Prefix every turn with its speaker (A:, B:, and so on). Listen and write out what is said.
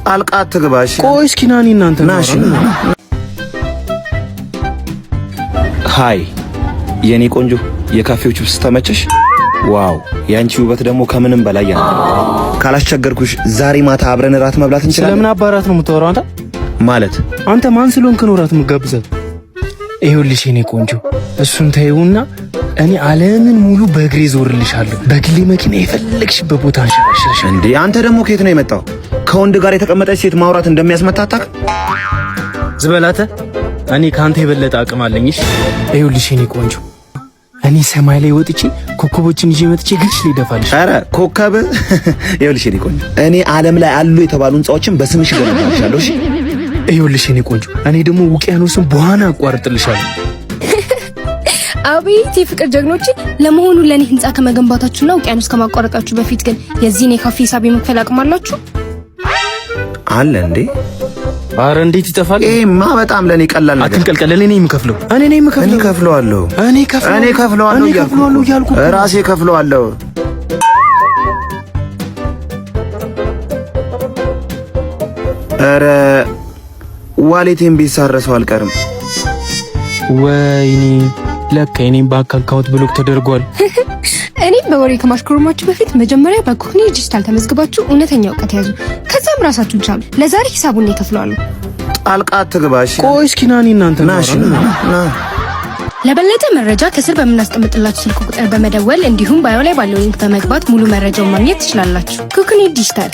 A: ጣልቃ አትግባሽ።
B: ቆይ እስኪ ናኒ እናንተ
A: ናሽ።
B: ሃይ የኔ ቆንጆ የካፌው ቺፕስ ተመቸሽ? ዋው ያንቺ ውበት ደግሞ ከምንም በላይ ያንተ።
A: ካላስቸገርኩሽ ዛሬ ማታ አብረን እራት መብላት እንችላለን?
B: ስለምን አባራት ነው የምታወራው አንተ?
A: ማለት
B: አንተ ማን ስለሆንክ ነው እራት የምትጋብዘው? ይኸውልሽ የኔ ቆንጆ እሱን ተይውና እኔ ዓለምን ሙሉ በእግሬ ዞርልሻለሁ። በግሌ መኪና የፈለግሽበት ቦታ አንሸራሽርሽ።
A: እንዴ አንተ ደግሞ ከየት ነው የመጣው? ከወንድ ጋር የተቀመጠች ሴት ማውራት እንደሚያስመታታክ
B: ዝበላተ። እኔ ካንተ የበለጠ አቅም አለኝሽ። ይኸውልሽ የኔ ቆንጆ እኔ ሰማይ ላይ ወጥቼ ኮከቦችን ይዤ መጥቼ ግልሽ ሊደፋልሽ።
A: አረ ኮከብ ይኸውልሽ የኔ ቆንጆ እኔ ዓለም ላይ አሉ የተባሉ ህንጻዎችን በስምሽ ገነባልሻለሁ። እሺ
B: ይኸውልሽ የኔ ቆንጆ እኔ ደግሞ ውቅያኖስን በዋና አቋርጥልሻለሁ።
C: አቤት የፍቅር ጀግኖች! ለመሆኑ ለኔ ህንጻ ከመገንባታችሁና ውቅያኖስ ከማቋረጣችሁ በፊት ግን የዚህን የካፌ ሂሳብ የመክፈል አቅም አላችሁ?
A: አለ እንዴ?
B: አረ እንዴት ይጠፋል?
A: ይሄማ በጣም ለኔ ቀላል ነገር።
B: አትንቀልቀል። እኔ ነኝ የምከፍለው። እኔ ከፍለዋለሁ እያልኩ
A: ራሴ ከፍለዋለሁ። አረ ዋሌቴን ቢሳረሰው አልቀርም።
B: ወይኔ ለካ የኔም ባንክ አካውንት ብሎክ ተደርጓል።
C: እኔም በወሬ ከማሽኮርማችሁ በፊት መጀመሪያ በኩክኒ ዲጂታል ተመዝግባችሁ እውነተኛ እውቀት ያዙ። ከዛም ራሳችሁን ቻሉ። ለዛሬ ሂሳቡን ይከፍላሉ።
A: ጣልቃ አትግባሽ።
B: ቆይ እስኪ ናኒ እናንተ
A: ናሽ።
C: ለበለጠ መረጃ ከስር በምናስቀምጥላችሁ ስልክ ቁጥር በመደወል እንዲሁም ባዮ ላይ ባለው ሊንክ በመግባት ሙሉ መረጃውን ማግኘት ትችላላችሁ። ኩክኒ ዲጂታል